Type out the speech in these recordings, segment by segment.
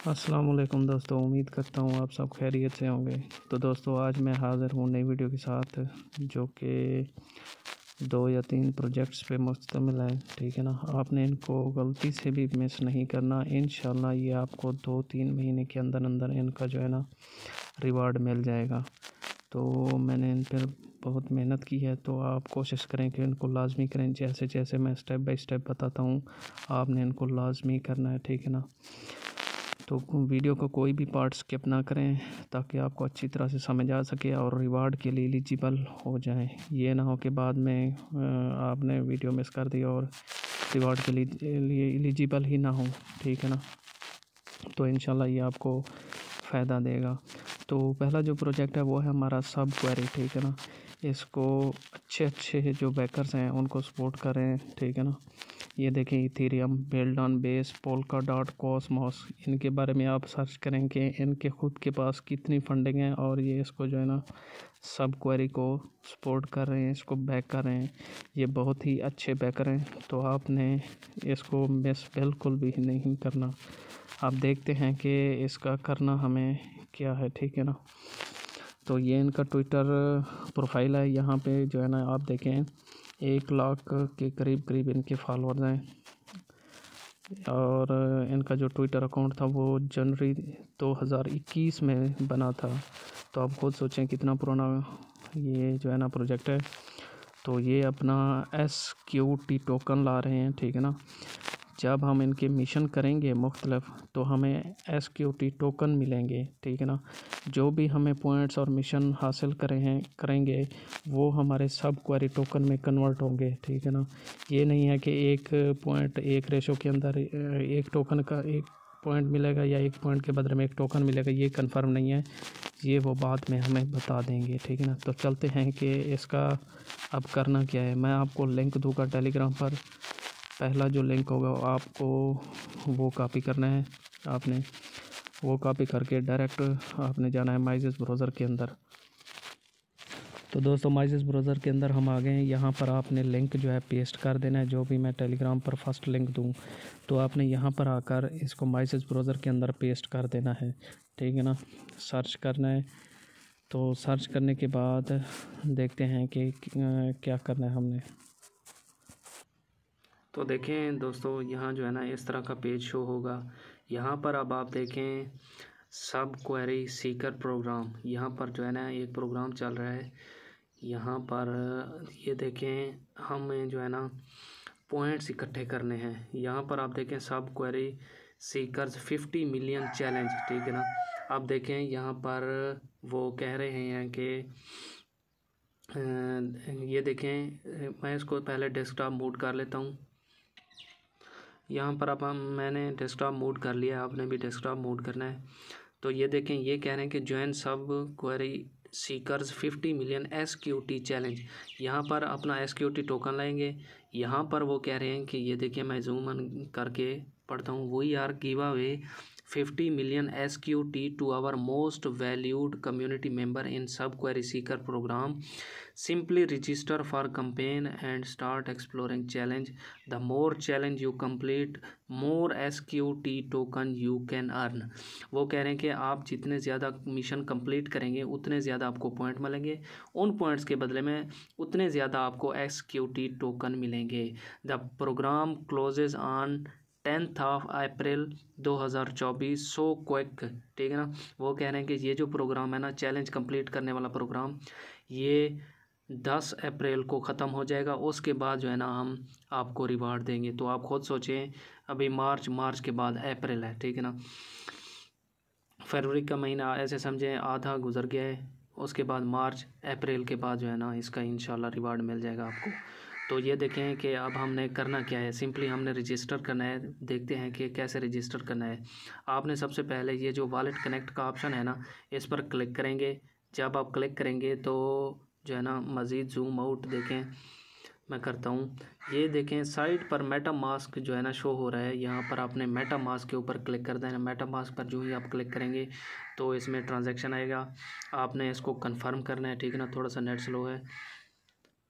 अस्सलाम वालेकुम दोस्तों, उम्मीद करता हूँ आप सब खैरियत से होंगे। तो दोस्तों आज मैं हाज़िर हूँ नई वीडियो के साथ, जो कि 2 या 3 प्रोजेक्ट्स पे मुश्तमिल है। ठीक है ना, आपने इनको गलती से भी मिस नहीं करना। इंशाल्लाह ये आपको 2-3 महीने के अंदर अंदर इनका जो है ना रिवार्ड मिल जाएगा। तो मैंने इन पर बहुत मेहनत की है, तो आप कोशिश करें कि इनको लाजमी करें। जैसे जैसे मैं स्टेप बाय स्टेप बताता हूँ, आपने इनको लाजमी करना है। ठीक है ना, तो वीडियो को कोई भी पार्ट स्किप ना करें, ताकि आपको अच्छी तरह से समझ आ सके और रिवार्ड के लिए एलिजिबल हो जाएं। ये ना हो कि बाद में आपने वीडियो मिस कर दी और रिवार्ड के लिए एलिजिबल ही ना हो। ठीक है ना, तो इंशाल्लाह ये आपको फ़ायदा देगा। तो पहला जो प्रोजेक्ट है वो है हमारा सब क्वेरी। ठीक है ना, इसको अच्छे जो बैकर्स हैं उनको सपोर्ट करें। ठीक है ना, ये देखें इथेरियम, बेल्डॉन बेस, पोल्का डॉट, कॉस्मोस, इनके बारे में आप सर्च करें कि इनके खुद के पास कितनी फंडिंग है और ये इसको जो है ना सब क्वेरी को सपोर्ट कर रहे हैं, इसको बैक कर रहे हैं। ये बहुत ही अच्छे बैकर हैं, तो आपने इसको मिस बिल्कुल भी नहीं करना। आप देखते हैं कि इसका करना हमें क्या है। ठीक है ना, तो ये इनका ट्विटर प्रोफाइल है। यहाँ पे जो है ना आप देखें 1 लाख के करीब इनके फॉलोअर्स हैं, और इनका जो ट्विटर अकाउंट था वो जनवरी 2021 में बना था। तो आप खुद सोचें कितना पुराना ये जो है ना प्रोजेक्ट है। तो ये अपना SQT टोकन ला रहे हैं। ठीक है ना, जब हम इनके मिशन करेंगे मुख्तलिफ, तो हमें SQT टोकन मिलेंगे। ठीक है ना, जो भी हमें पॉइंट्स और मिशन हासिल करेंगे वो हमारे सब क्वेरी टोकन में कन्वर्ट होंगे। ठीक है ना, ये नहीं है कि 1 पॉइंट 1 रेशो के अंदर 1 टोकन का 1 पॉइंट मिलेगा या 1 पॉइंट के बदले में 1 टोकन मिलेगा, ये कंफर्म नहीं है। ये वो बाद में हमें बता देंगे। ठीक है ना, तो चलते हैं कि इसका अब करना क्या है। मैं आपको लिंक दूंगा टेलीग्राम पर। पहला जो लिंक होगा आपको वो कॉपी करना है। आपने वो कॉपी करके डायरेक्ट आपने जाना है माइजेस ब्राउज़र के अंदर। तो दोस्तों माइजेस ब्राउज़र के अंदर हम आ गए हैं। यहाँ पर आपने लिंक जो है पेस्ट कर देना है, जो भी मैं टेलीग्राम पर फर्स्ट लिंक दूँ, तो आपने यहाँ पर आकर इसको माइजेस ब्राउज़र के अंदर पेस्ट कर देना है। ठीक है ना, सर्च करना है। तो सर्च करने के बाद देखते हैं कि क्या करना है हमने। तो देखें दोस्तों, यहाँ जो है ना इस तरह का पेज शो होगा। यहाँ पर अब आप देखें सब क्वेरी सीकर प्रोग्राम, यहाँ पर जो है ना एक प्रोग्राम चल रहा है। यहाँ पर ये देखें हमें जो है ना पॉइंट्स इकट्ठे करने हैं। यहाँ पर आप देखें सब क्वेरी सीकर्स 50 मिलियन चैलेंज। ठीक है ना, आप देखें यहाँ पर वो कह रहे हैं कि ये देखें, मैं इसको पहले डेस्कटॉप मोड कर लेता हूँ। यहाँ पर अब मैंने डेस्कटॉप मोड कर लिया, आपने भी डेस्कटॉप मोड करना है। तो ये देखें, ये कह रहे हैं कि ज्वाइन सब query seekers 50 million SQT challenge. यहाँ पर अपना SQT टोकन लाएंगे। यहाँ पर वो कह रहे हैं कि ये देखिए, मैं जूम इन करके पढ़ता हूँ, we are give away 50 million SQT to our most valued community member in SubQuery seeker program. Simply register for campaign and start exploring challenge. The more challenge you complete, more SQT token you can earn. वो कह रहे हैं कि आप जितने ज़्यादा mission complete करेंगे उतने ज़्यादा आपको पॉइंट मिलेंगे। उन पॉइंट्स के बदले में उतने ज़्यादा आपको SQT टोकन मिलेंगे। The program closes on 10 April 2024 so quick. ठीक है ना, वो कह रहे हैं कि ये जो प्रोग्राम है ना, चैलेंज कंप्लीट करने वाला प्रोग्राम, ये 10 अप्रैल को ख़त्म हो जाएगा। उसके बाद जो है ना हम आपको रिवार्ड देंगे। तो आप खुद सोचें, अभी मार्च के बाद अप्रैल है। ठीक है ना, फरवरी का महीना ऐसे समझें आधा गुजर गया है। उसके बाद मार्च अप्रैल के बाद जो है ना इसका इंशाल्लाह रिवार्ड मिल जाएगा आपको। तो ये देखें कि अब हमने करना क्या है। सिंपली हमने रजिस्टर करना है। देखते हैं कि कैसे रजिस्टर करना है। आपने सबसे पहले ये जो वॉलेट कनेक्ट का ऑप्शन है ना, इस पर क्लिक करेंगे। जब आप क्लिक करेंगे तो जो है ना मज़ीद जूम आउट देखें, मैं करता हूँ। ये देखें साइड पर मेटा मास्क जो है ना शो हो रहा है। यहाँ पर आपने मेटा मास्क के ऊपर क्लिक कर देना। मेटा मास्क पर जो ही आप क्लिक करेंगे तो इसमें ट्रांजैक्शन आएगा। आपने इसको कंफर्म करना है। ठीक है ना, थोड़ा सा नेट स्लो है।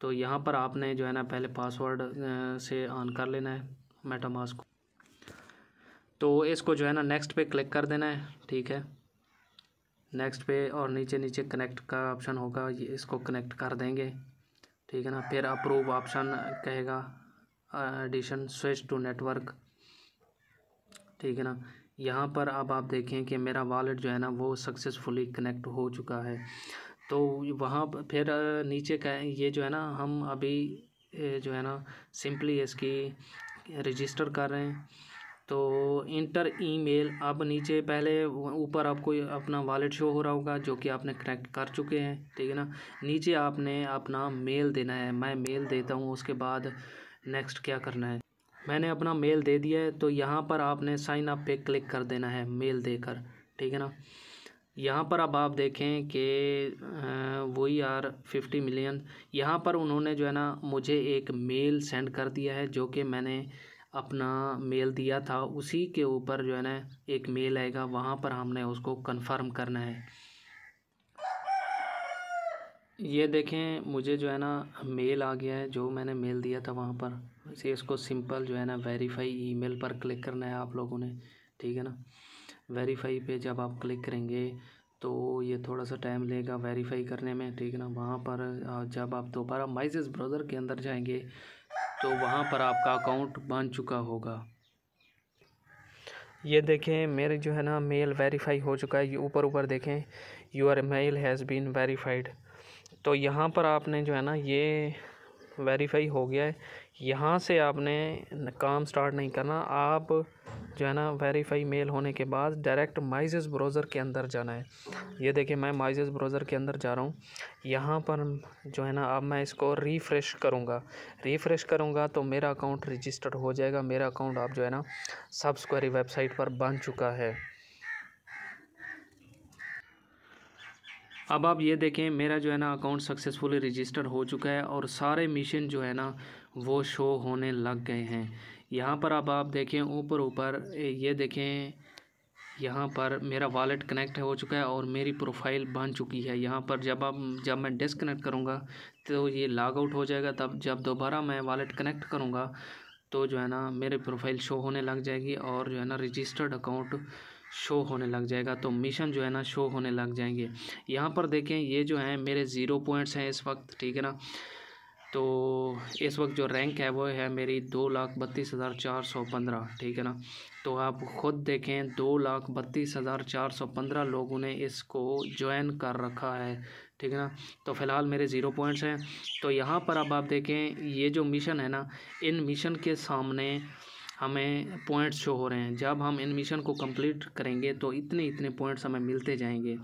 तो यहाँ पर आपने जो है ना पहले पासवर्ड से ऑन कर लेना है मेटा मास्क को। तो इसको जो है ना नेक्स्ट पे क्लिक कर देना है, ठीक है, नेक्स्ट पे, और नीचे नीचे कनेक्ट का ऑप्शन होगा, ये इसको कनेक्ट कर देंगे, ठीक है ना। फिर अप्रूव ऑप्शन कहेगा, एडिशन स्विच टू नेटवर्क, ठीक है ना। यहाँ पर अब आप देखें कि मेरा वॉलेट जो है ना वो सक्सेसफुली कनेक्ट हो चुका है। तो वहाँ फिर नीचे का ये जो है ना हम अभी जो है ना सिंपली इसकी रजिस्टर कर रहे हैं। तो इंटर ईमेल, अब नीचे पहले ऊपर आपको अपना वॉलेट शो हो रहा होगा जो कि आपने कनेक्ट कर चुके हैं, ठीक है ना। नीचे आपने अपना मेल देना है, मैं मेल देता हूँ। उसके बाद नेक्स्ट क्या करना है, मैंने अपना मेल दे दिया है, तो यहाँ पर आपने साइन अप पे क्लिक कर देना है मेल देकर, ठीक है ना। यहाँ पर अब आप देखें कि वही यार 50 मिलियन, यहाँ पर उन्होंने जो है ना मुझे एक मेल सेंड कर दिया है, जो कि मैंने अपना मेल दिया था उसी के ऊपर जो है ना एक मेल आएगा, वहाँ पर हमने उसको कंफर्म करना है। ये देखें मुझे जो है ना मेल आ गया है, जो मैंने मेल दिया था वहाँ पर। इसे इसको सिंपल जो है ना वेरीफाई ईमेल पर क्लिक करना है आप लोगों ने, ठीक है ना। वेरीफाई पे जब आप क्लिक करेंगे तो ये थोड़ा सा टाइम लेगा वेरीफाई करने में, ठीक है ना। वहाँ पर जब आप दोबारा माइसेस ब्राउज़र के अंदर जाएंगे तो वहाँ पर आपका अकाउंट बन चुका होगा। ये देखें मेरे जो है ना मेल वेरीफाई हो चुका है, ये ऊपर देखें your mail has been verified. तो यहाँ पर आपने जो है ना ये वेरीफाई हो गया है, यहाँ से आपने काम स्टार्ट नहीं करना। आप जो है ना वेरीफाई मेल होने के बाद डायरेक्ट माइसेस ब्राउज़र के अंदर जाना है। ये देखिए मैं माइसेस ब्राउज़र के अंदर जा रहा हूँ। यहाँ पर जो है ना अब मैं इसको रिफ़्रेश करूँगा तो मेरा अकाउंट रजिस्टर्ड हो जाएगा। मेरा अकाउंट आप जो है ना सबस्क्वेरी वेबसाइट पर बन चुका है। अब आप ये देखें मेरा जो है ना अकाउंट सक्सेसफुली रजिस्टर हो चुका है और सारे मिशन जो है ना वो शो होने लग गए हैं। यहाँ पर अब आप देखें ऊपर ये देखें, यहाँ पर मेरा वॉलेट कनेक्ट हो चुका है और मेरी प्रोफाइल बन चुकी है। यहाँ पर जब मैं डिस्कनेक्ट करूँगा तो ये लॉग आउट हो जाएगा, तब जब दोबारा मैं वॉलेट कनेक्ट करूँगा तो जो है ना मेरी प्रोफाइल शो होने लग जाएगी और जो है ना रजिस्टर्ड अकाउंट शो होने लग जाएगा। तो मिशन जो है ना शो होने लग जाएंगे। यहाँ पर देखें ये जो हैं मेरे 0 पॉइंट्स हैं इस वक्त, ठीक है ना। तो इस वक्त जो रैंक है वो है मेरी 2,32,415, ठीक है ना। तो आप ख़ुद देखें 2,32,415 लोगों ने इसको ज्वाइन कर रखा है, ठीक है ना। तो फ़िलहाल मेरे 0 पॉइंट्स हैं। तो यहाँ पर अब आप देखें ये जो मिशन है ना, इन मिशन के सामने हमें पॉइंट्स शो हो रहे हैं। जब हम इन मिशन को कंप्लीट करेंगे तो इतने पॉइंट्स हमें मिलते जाएंगे।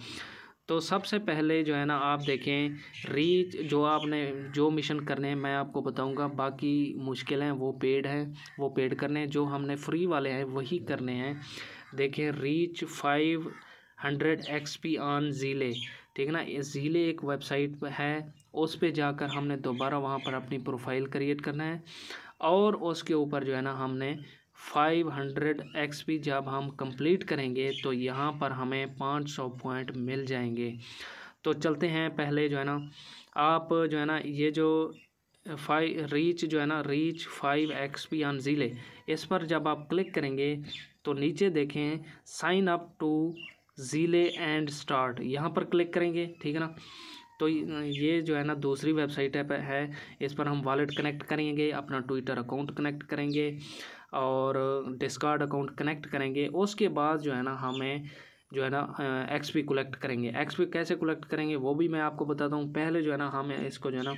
तो सबसे पहले जो है ना आप देखें रीच, जो आपने जो मिशन करने हैं मैं आपको बताऊंगा, बाकी मुश्किल हैं वो पेड हैं, वो पेड करने हैं। जो हमने फ्री वाले हैं वही करने हैं। देखें रीच 500 XP ऑन ज़ीले, ठीक है ना। ज़ीले एक वेबसाइट है, उस पे जाकर हमने दोबारा वहाँ पर अपनी प्रोफाइल क्रिएट करना है और उसके ऊपर जो है ना हमने 500 XP जब हम कंप्लीट करेंगे तो यहाँ पर हमें 500 पॉइंट मिल जाएंगे। तो चलते हैं पहले जो है ना आप जो है ना ये जो रीच जो है ना रीच 5 XP ऑन ज़ीले, इस पर जब आप क्लिक करेंगे तो नीचे देखें sign up to Zealy and start, यहाँ पर क्लिक करेंगे, ठीक है ना। तो ये जो है ना दूसरी वेबसाइट है, इस पर हम वॉलेट कनेक्ट करेंगे, अपना ट्विटर अकाउंट कनेक्ट करेंगे और डिस्कॉर्ड अकाउंट कनेक्ट करेंगे। उसके बाद जो है ना हमें जो है ना XP कलेक्ट करेंगे। XP कैसे कलेक्ट करेंगे वो भी मैं आपको बताता हूँ। पहले जो है ना हमें इसको जो है ना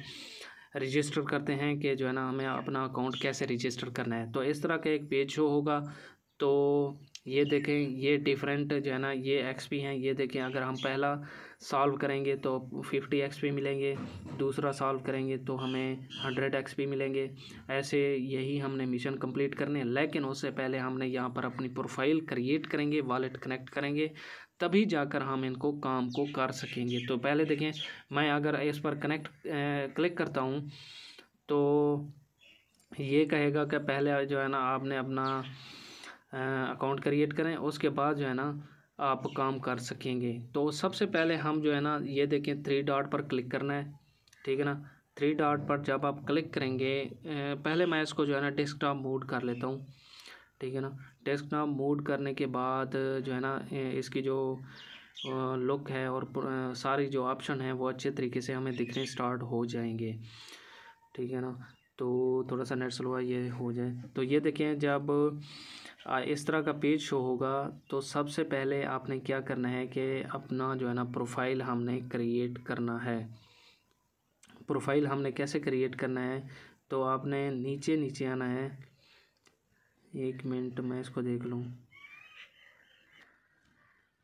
रजिस्टर करते हैं कि जो है ना हमें अपना अकाउंट कैसे रजिस्टर करना है। तो इस तरह का एक पेज शो होगा। तो ये देखें ये डिफरेंट जो है ना ये XP हैं। ये देखें अगर हम पहला सॉल्व करेंगे तो 50 XP मिलेंगे, दूसरा सॉल्व करेंगे तो हमें 100 XP मिलेंगे। ऐसे यही हमने मिशन कंप्लीट करने हैं। लेकिन उससे पहले हमने यहाँ पर अपनी प्रोफाइल क्रिएट करेंगे, वॉलेट कनेक्ट करेंगे, तभी जाकर हम इनको काम को कर सकेंगे। तो पहले देखें मैं अगर इस पर क्लिक करता हूँ तो ये कहेगा कि पहले जो है ना आपने अपना अकाउंट क्रिएट करें, उसके बाद जो है ना आप काम कर सकेंगे। तो सबसे पहले हम जो है ना ये देखें 3 डॉट पर क्लिक करना है, ठीक है ना। 3 डॉट पर जब आप क्लिक करेंगे, पहले मैं इसको जो है ना डेस्कटॉप मोड कर लेता हूँ। ठीक है ना। डेस्कटॉप मूड करने के बाद जो है ना इसकी जो लुक है और सारी जो ऑप्शन है वो अच्छे तरीके से हमें दिखने स्टार्ट हो जाएंगे, ठीक है ना। तो थोड़ा सा नेट स्लो है, ये हो जाए। तो ये देखें, जब इस तरह का पेज शो होगा तो सबसे पहले आपने क्या करना है कि अपना जो है ना प्रोफाइल हमने क्रिएट करना है। प्रोफाइल हमने कैसे क्रिएट करना है, तो आपने नीचे नीचे आना है। एक मिनट मैं इसको देख लूँ।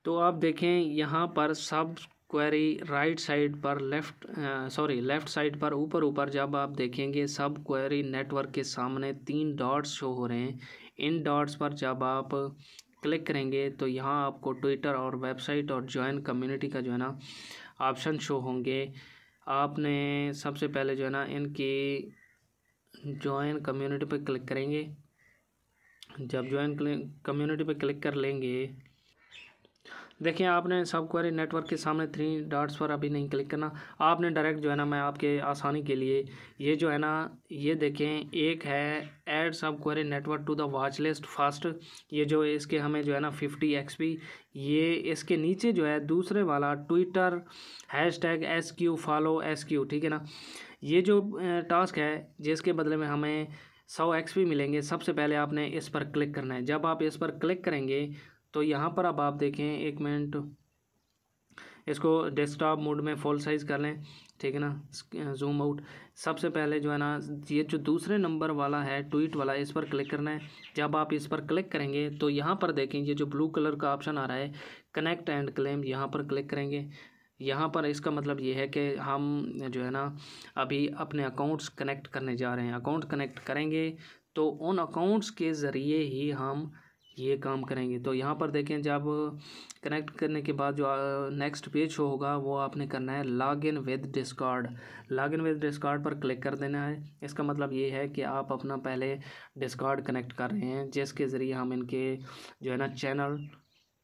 तो आप देखें यहाँ पर सब क्वेरी राइट साइड पर लेफ़्ट साइड पर ऊपर जब आप देखेंगे सब क्वेरी नेटवर्क के सामने 3 डॉट्स शो हो रहे हैं। इन डॉट्स पर जब आप क्लिक करेंगे तो यहाँ आपको ट्विटर और वेबसाइट और ज्वाइन कम्युनिटी का जो है ना ऑप्शन शो होंगे। आपने सबसे पहले जो है ना इनकी ज्वाइन कम्युनिटी पर क्लिक करेंगे। जब ज्वाइन कम्युनिटी पर क्लिक कर लेंगे, देखिए आपने सब क्वेरी नेटवर्क के सामने 3 डॉट्स पर अभी नहीं क्लिक करना, आपने डायरेक्ट जो है ना, मैं आपके आसानी के लिए ये जो है ना, ये देखें एक है add sub query network to the watch list fast, ये जो इसके हमें जो है ना 50 XP। ये इसके नीचे जो है दूसरे वाला ट्विटर #SQ फॉलो SQ, ठीक है ना। ये जो टास्क है जिसके बदले में हमें 100 XP मिलेंगे, सबसे पहले आपने इस पर क्लिक करना है। जब आप इस पर क्लिक करेंगे तो यहाँ पर अब आप देखें, एक मिनट इसको डेस्कटॉप मोड में फुल साइज़ कर लें, ठीक है ना। Zoom out. सबसे पहले जो है ना ये जो दूसरे नंबर वाला है ट्वीट वाला, इस पर क्लिक करना है। जब आप इस पर क्लिक करेंगे तो यहाँ पर देखें ये जो ब्लू कलर का ऑप्शन आ रहा है कनेक्ट एंड क्लेम, यहाँ पर क्लिक करेंगे। यहाँ पर इसका मतलब ये है कि हम जो है ना अभी अपने अकाउंट्स कनेक्ट करने जा रहे हैं। अकाउंट कनेक्ट करेंगे तो उन अकाउंट्स के ज़रिए ही हम ये काम करेंगे। तो यहाँ पर देखें, जब कनेक्ट करने के बाद जो नेक्स्ट पेज शो होगा वो आपने करना है log in with Discord. Log in with Discord पर क्लिक कर देना है। इसका मतलब ये है कि आप अपना पहले डिस्कॉर्ड कनेक्ट कर रहे हैं जिसके ज़रिए हम इनके जो है ना चैनल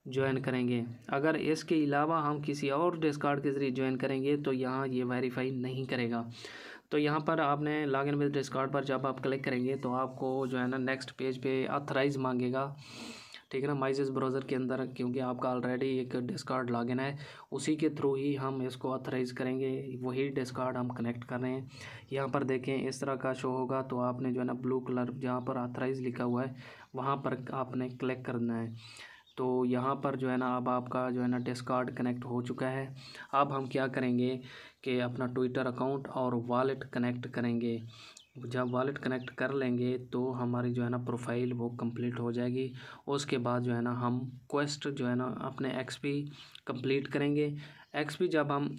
ज्वाइन करेंगे। अगर इसके अलावा हम किसी और डिस्कॉर्ड के ज़रिए ज्वाइन करेंगे तो यहाँ ये वेरीफाई नहीं करेगा। तो यहाँ पर आपने लॉग इन विद डिस्कॉर्ड पर जब आप क्लिक करेंगे तो आपको जो है ना नेक्स्ट पेज पे ऑथराइज़ मांगेगा, ठीक है ना, माइजेस ब्राउज़र के अंदर, क्योंकि आपका ऑलरेडी एक डिस्कॉर्ड लॉगिन है, उसी के थ्रू ही हम इसको ऑथराइज़ करेंगे। वही डिस्कॉर्ड हम कनेक्ट कर रहे हैं। यहाँ पर देखें इस तरह का शो होगा। तो आपने जो है ना ब्लू कलर जहाँ पर ऑथराइज़ लिखा हुआ है वहाँ पर आपने क्लिक करना है। तो यहाँ पर जो है ना अब आपका जो है ना डिस्कॉर्ड कनेक्ट हो चुका है। अब हम क्या करेंगे कि अपना ट्विटर अकाउंट और वॉलेट कनेक्ट करेंगे। जब वॉलेट कनेक्ट कर लेंगे तो हमारी जो है ना प्रोफाइल वो कंप्लीट हो जाएगी। उसके बाद जो है ना हम क्वेस्ट जो है ना अपने XP कंप्लीट करेंगे। XP जब हम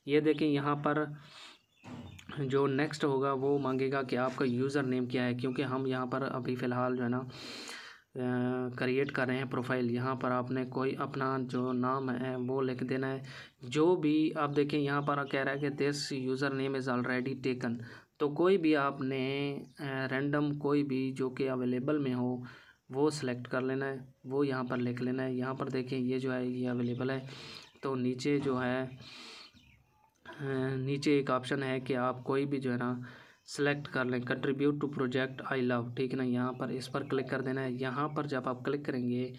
ये देखें यहाँ पर जो नेक्स्ट होगा वो मांगेगा कि आपका यूज़र नेम क्या है, क्योंकि हम यहाँ पर अभी फ़िलहाल जो है ना क्रिएट कर रहे हैं प्रोफाइल। यहाँ पर आपने कोई अपना जो नाम है वो लिख देना है। जो भी आप देखें यहाँ पर कह रहा है कि this user name is already taken, तो कोई भी आपने रैंडम कोई भी जो कि अवेलेबल में हो वो सिलेक्ट कर लेना है, वो यहाँ पर लिख लेना है। यहाँ पर देखें ये जो है ये अवेलेबल है। तो नीचे जो है नीचे एक ऑप्शन है कि आप कोई भी जो है ना सेलेक्ट कर लें, contribute to project I love, ठीक है ना। यहाँ पर इस पर क्लिक कर देना है। यहाँ पर जब आप क्लिक करेंगे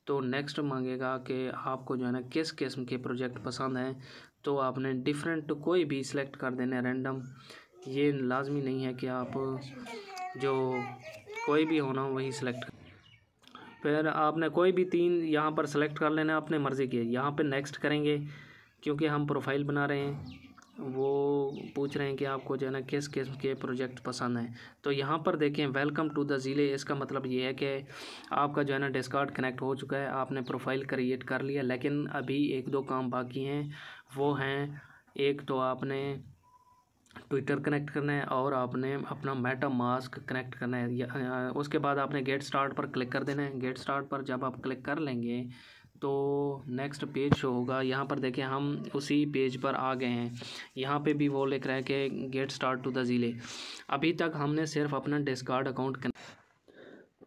तो नेक्स्ट मांगेगा कि आपको जो है ना किस किस्म के प्रोजेक्ट पसंद हैं। तो आपने डिफरेंट कोई भी सिलेक्ट कर देना है, रैंडम। ये लाजमी नहीं है कि आप जो कोई भी होना वही सिलेक्ट। फिर आपने कोई भी 3 यहाँ पर सेलेक्ट कर लेना अपने मर्ज़ी के। यहाँ पे नेक्स्ट करेंगे क्योंकि हम प्रोफाइल बना रहे हैं। वो पूछ रहे हैं कि आपको जो है ना किस किस्म के प्रोजेक्ट पसंद हैं। तो यहाँ पर देखें वेलकम टू द ज़िले, इसका मतलब ये है कि आपका जो है ना डिस्कॉर्ड कनेक्ट हो चुका है, आपने प्रोफाइल क्रिएट कर लिया। लेकिन अभी 1-2 काम बाकी हैं। वो हैं, एक तो आपने ट्विटर कनेक्ट करना है और आपने अपना मेटा मास्क कनेक्ट करना है। उसके बाद आपने गेट स्टार्ट पर क्लिक कर देना है। गेट स्टार्ट पर जब आप क्लिक कर लेंगे तो नेक्स्ट पेज शो होगा। यहाँ पर देखें हम उसी पेज पर आ गए हैं। यहाँ पे भी वो लिख रहा है कि गेट स्टार्ट टू द ज़िले। अभी तक हमने सिर्फ अपना डिस्कॉर्ड अकाउंट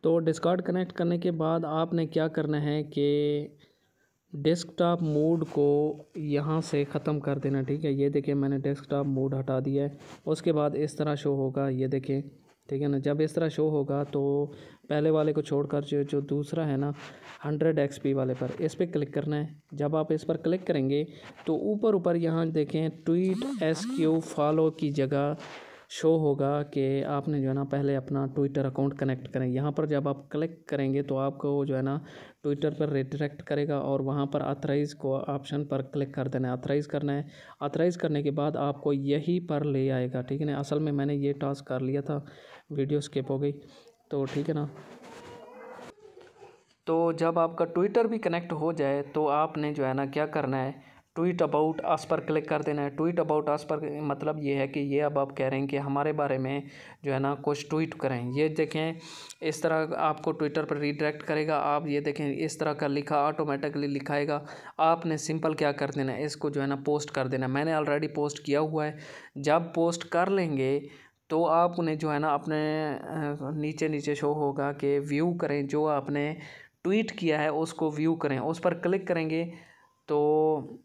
तो डिस्कॉर्ड कनेक्ट करने के बाद आपने क्या करना है कि डेस्कटॉप मोड को यहाँ से ख़त्म कर देना, ठीक है। ये देखें मैंने डेस्कटॉप मोड हटा दिया है। उसके बाद इस तरह शो होगा, ये देखें ठीक है ना। जब इस तरह शो होगा तो पहले वाले को छोड़कर जो दूसरा है ना 100 XP वाले पर, इस पर क्लिक करना है। जब आप इस पर क्लिक करेंगे तो ऊपर ऊपर यहाँ देखें ट्वीट SQ फॉलो की जगह शो होगा कि आपने जो है ना पहले अपना ट्विटर अकाउंट कनेक्ट करें। यहाँ पर जब आप क्लिक करेंगे तो आपको जो है ना ट्विटर पर रिडायरेक्ट करेगा और वहाँ पर ऑथराइज़ को ऑप्शन पर क्लिक कर देना है, ऑथराइज़ करना है। ऑथराइज़ करने के बाद आपको यहीं पर ले आएगा, ठीक है ना। असल में मैंने ये टास्क कर लिया था, वीडियो स्किप हो गई, तो ठीक है ना। तो जब आपका ट्विटर भी कनेक्ट हो जाए तो आपने जो है ना क्या करना है, ट्वीट अबाउट अस पर क्लिक कर देना है। ट्वीट अबाउट अस पर मतलब ये है कि ये अब आप कह रहे हैं कि हमारे बारे में जो है ना कुछ ट्वीट करें। ये देखें इस तरह आपको ट्विटर पर रीडायरेक्ट करेगा। आप ये देखें इस तरह का लिखा ऑटोमेटिकली लिखाएगा। आपने सिंपल क्या कर देना है, इसको जो है ना पोस्ट कर देना है। मैंने ऑलरेडी पोस्ट किया हुआ है। जब पोस्ट कर लेंगे तो आपने जो है ना अपने नीचे नीचे शो होगा कि व्यू करें, जो आपने ट्वीट किया है उसको व्यू करें। उस पर क्लिक करेंगे तो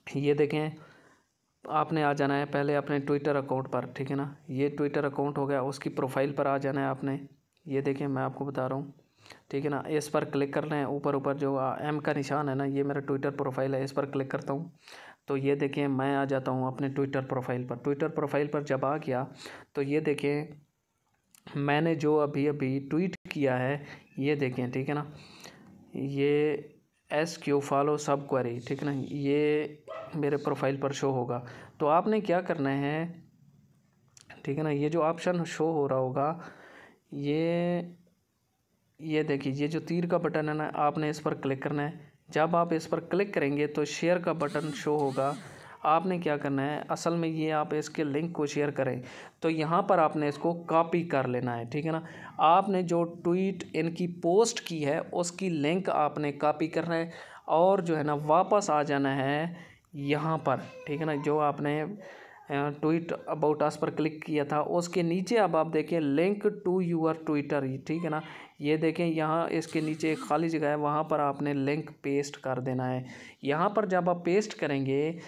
ये देखें आपने आ जाना है पहले अपने ट्विटर अकाउंट पर, ठीक है ना। ये ट्विटर अकाउंट हो गया, उसकी प्रोफाइल पर आ जाना है आपने। ये देखें मैं आपको बता रहा हूँ, ठीक है ना। इस पर क्लिक करना है, ऊपर ऊपर जो M का निशान है ना, ये मेरा ट्विटर प्रोफाइल है, इस पर क्लिक करता हूँ तो ये देखें मैं आ जाता हूँ अपने ट्विटर प्रोफाइल पर। ट्विटर प्रोफाइल पर जब आ गया तो ये देखें मैंने जो अभी अभी ट्वीट किया है, ये देखें, ठीक है ना। ये SQ फॉलो सब क्वेरी, ठीक है ना, ये मेरे प्रोफाइल पर शो होगा। तो आपने क्या करना है, ठीक है ना, ये जो ऑप्शन शो हो रहा होगा ये देखिए ये जो तीर का बटन है ना, आपने इस पर क्लिक करना है। जब आप इस पर क्लिक करेंगे तो शेयर का बटन शो होगा। आपने क्या करना है, असल में ये आप इसके लिंक को शेयर करें तो यहाँ पर आपने इसको कॉपी कर लेना है, ठीक है ना। आपने जो ट्वीट इनकी पोस्ट की है उसकी लिंक आपने कॉपी करना है और जो है ना वापस आ जाना है यहाँ पर, ठीक है ना। जो आपने ट्वीट अबाउट अस पर क्लिक किया था उसके नीचे अब आप देखें लिंक टू यूर ट्विटर, ठीक है ना। ये देखें यहाँ इसके नीचे एक खाली जगह है, वहाँ पर आपने लिंक पेस्ट कर देना है। यहाँ पर जब आप पेस्ट करेंगे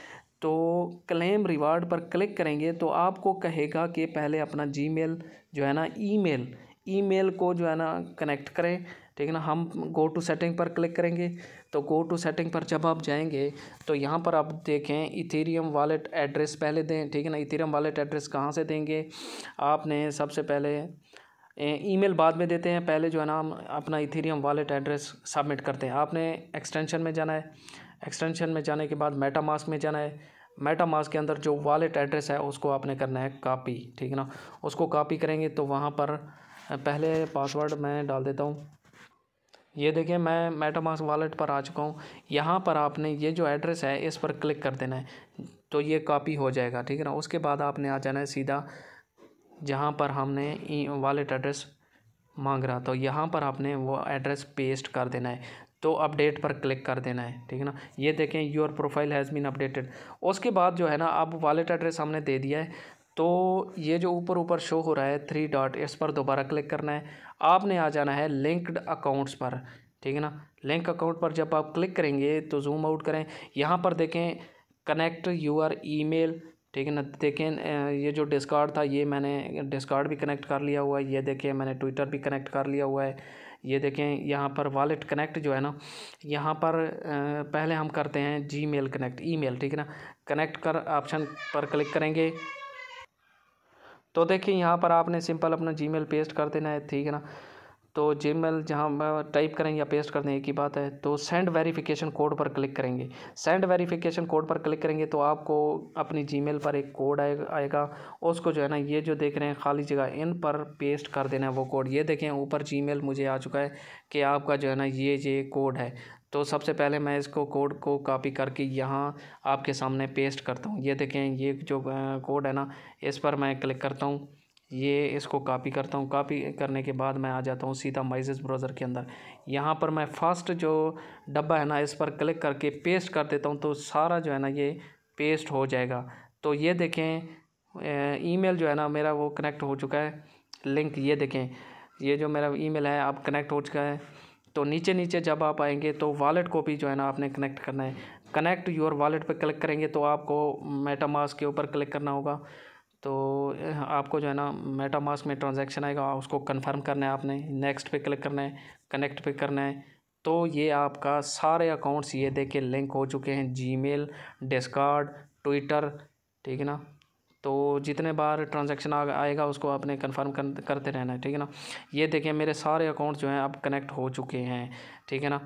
तो क्लेम रिवार्ड पर क्लिक करेंगे तो आपको कहेगा कि पहले अपना जीमेल जो है ना ईमेल को जो है ना कनेक्ट करें, ठीक है ना। हम गो टू सेटिंग पर क्लिक करेंगे तो गो टू सेटिंग पर जब आप जाएंगे तो यहाँ पर आप देखें इथेरियम वॉलेट एड्रेस पहले दें, ठीक है ना। इथेरियम वॉलेट एड्रेस कहाँ से देंगे, आपने सबसे पहले ईमेल बाद में देते हैं, पहले जो है ना हम अपना इथेरियम वॉलेट एड्रेस सबमिट करते हैं। आपने एक्सटेंशन में जाना है, एक्सटेंशन में जाने के बाद मेटामास्क में जाना है। मेटामास्क के अंदर जो वॉलेट एड्रेस है उसको आपने करना है कॉपी, ठीक है ना। उसको कॉपी करेंगे तो वहाँ पर पहले पासवर्ड मैं डाल देता हूँ। ये देखिए मैं मेटामास्क वॉलेट पर आ चुका हूँ। यहाँ पर आपने ये जो एड्रेस है इस पर क्लिक कर देना है तो ये कॉपी हो जाएगा, ठीक है ना। उसके बाद आपने आ जाना है सीधा जहाँ पर हमने वॉलेट एड्रेस मांग रहा, तो यहाँ पर आपने वो एड्रेस पेस्ट कर देना है तो अपडेट पर क्लिक कर देना है, ठीक है ना। ये देखें your profile has been updated. उसके बाद जो है ना अब वॉलेट एड्रेस हमने दे दिया है तो ये जो ऊपर ऊपर शो हो रहा है 3 डॉट, इस पर दोबारा क्लिक करना है। आपने आ जाना है लिंक्ड अकाउंट्स पर, ठीक है ना। लिंक अकाउंट पर जब आप क्लिक करेंगे तो जूम आउट करें, यहाँ पर देखें कनेक्ट यूर ईमेल, ठीक है ना। देखें ये जो डिस्कॉर्ड था ये मैंने डिस्कॉर्ड भी कनेक्ट कर लिया हुआ है। ये देखें मैंने ट्विटर भी कनेक्ट कर लिया हुआ है। ये देखें यहाँ पर वॉलेट कनेक्ट जो है ना, यहाँ पर पहले हम करते हैं जीमेल कनेक्ट ईमेल, ठीक है ना। कनेक्ट कर ऑप्शन पर क्लिक करेंगे तो देखिए यहाँ पर आपने सिंपल अपना जीमेल पेस्ट कर देना है, ठीक है ना। तो जीमेल जहाँ टाइप करें या पेस्ट कर दें एक ही बात है। तो सेंड वेरिफिकेशन कोड पर क्लिक करेंगे। सेंड वेरिफिकेशन कोड पर क्लिक करेंगे तो आपको अपनी जीमेल पर एक कोड आएगा। उसको जो है ना ये जो देख रहे हैं खाली जगह इन पर पेस्ट कर देना है वो कोड। ये देखें ऊपर जीमेल मुझे आ चुका है कि आपका जो है ना ये कोड है। तो सबसे पहले मैं इसको कोड को कॉपी करके यहाँ आपके सामने पेस्ट करता हूँ। ये देखें ये जो कोड है ना इस पर मैं क्लिक करता हूँ, ये इसको कॉपी करता हूँ। कॉपी करने के बाद मैं आ जाता हूँ सीधा माइजेस ब्राउज़र के अंदर। यहाँ पर मैं फर्स्ट जो डब्बा है ना इस पर क्लिक करके पेस्ट कर देता हूँ तो सारा जो है ना ये पेस्ट हो जाएगा। तो ये देखें ईमेल जो है ना मेरा वो कनेक्ट हो चुका है। लिंक ये देखें ये जो मेरा ईमेल है अब कनेक्ट हो चुका है। तो नीचे नीचे जब आप आएंगे तो वॉलेट को भी जो है ना आपने कनेक्ट करना है। कनेक्ट योर वॉलेट पर क्लिक करेंगे तो आपको मेटामास्क के ऊपर क्लिक करना होगा। तो आपको जो है ना मेटामास्क में ट्रांजैक्शन आएगा, उसको कंफर्म करना है आपने, नेक्स्ट पे क्लिक करना है, कनेक्ट पे करना है। तो ये आपका सारे अकाउंट्स ये देखिए लिंक हो चुके हैं, जीमेल, डिस्कॉर्ड, ट्विटर, ठीक है ना। तो जितने बार ट्रांजैक्शन आएगा उसको आपने कंफर्म करते रहना है, ठीक है ना। ये देखिए मेरे सारे अकाउंट्स जो हैं अब कनेक्ट हो चुके हैं, ठीक है ना।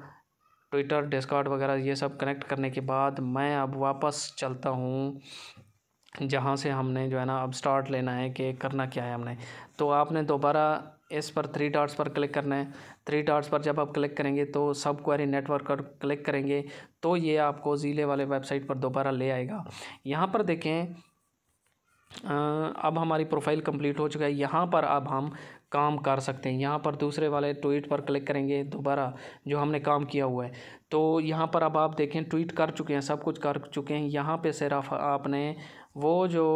ट्विटर, डिस्कॉर्ड वगैरह ये सब कनेक्ट करने के बाद मैं अब वापस चलता हूँ जहाँ से हमने जो है ना अब स्टार्ट लेना है कि करना क्या है हमने। तो आपने दोबारा इस पर 3 डॉट्स पर क्लिक करना है। 3 डॉट्स पर जब आप क्लिक करेंगे तो सब क्वेरी नेटवर्क पर क्लिक करेंगे तो ये आपको ज़ीले वाले वेबसाइट पर दोबारा ले आएगा। यहाँ पर देखें अब हमारी प्रोफाइल कंप्लीट हो चुका है। यहाँ पर अब हम काम कर सकते हैं। यहाँ पर दूसरे वाले ट्वीट पर क्लिक करेंगे दोबारा जो हमने काम किया हुआ है। तो यहाँ पर अब आप देखें ट्वीट कर चुके हैं, सब कुछ कर चुके हैं। यहाँ पे सिर्फ आपने वो जो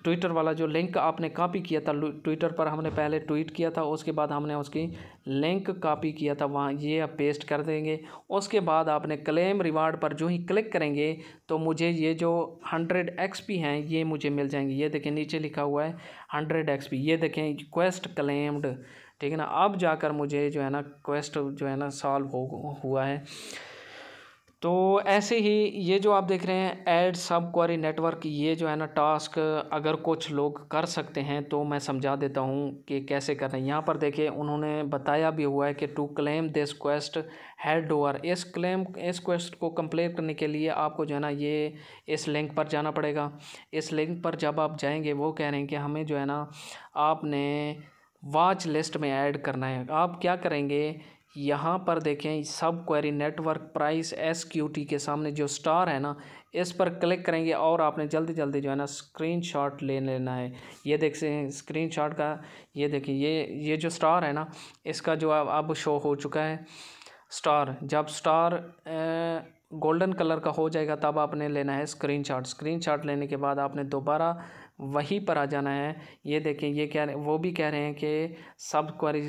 ट्विटर वाला जो लिंक आपने कॉपी किया था, ट्विटर पर हमने पहले ट्वीट किया था, उसके बाद हमने उसकी लिंक कॉपी किया था, वहाँ ये आप पेस्ट कर देंगे। उसके बाद आपने क्लेम रिवार्ड पर जो ही क्लिक करेंगे तो मुझे ये जो 100 XP हैं ये मुझे मिल जाएंगे। ये देखें नीचे लिखा हुआ है 100 XP, ये देखें क्वेस्ट क्लेम्ड, ठीक है ना। अब जाकर मुझे जो है ना क्वेस्ट जो है ना सॉल्व हुआ है। तो ऐसे ही ये जो आप देख रहे हैं ऐड सब क्वेरी नेटवर्क, ये जो है ना टास्क अगर कुछ लोग कर सकते हैं तो मैं समझा देता हूँ कि कैसे करना है। यहाँ पर देखिए उन्होंने बताया भी हुआ है कि to claim this quest head over, इस क्वेस्ट को कंप्लीट करने के लिए आपको जो है ना ये इस लिंक पर जाना पड़ेगा। इस लिंक पर जब आप जाएंगे वो कह रहे हैं कि हमें जो है ना आपने वॉच लिस्ट में ऐड करना है। आप क्या करेंगे, यहाँ पर देखें सब क्वेरी नेटवर्क प्राइस SQT के सामने जो स्टार है ना इस पर क्लिक करेंगे और आपने जल्दी जल्दी जो है ना स्क्रीनशॉट ले लेना है। ये देख सकते हैं स्क्रीनशॉट का, ये देखिए ये जो स्टार है ना इसका जो अब शो हो चुका है स्टार। जब स्टार गोल्डन कलर का हो जाएगा तब आपने लेना है स्क्रीनशॉट लेने के बाद आपने दोबारा वहीं पर आ जाना है। ये देखें ये क्या वो भी कह रहे हैं कि सब क्वेरी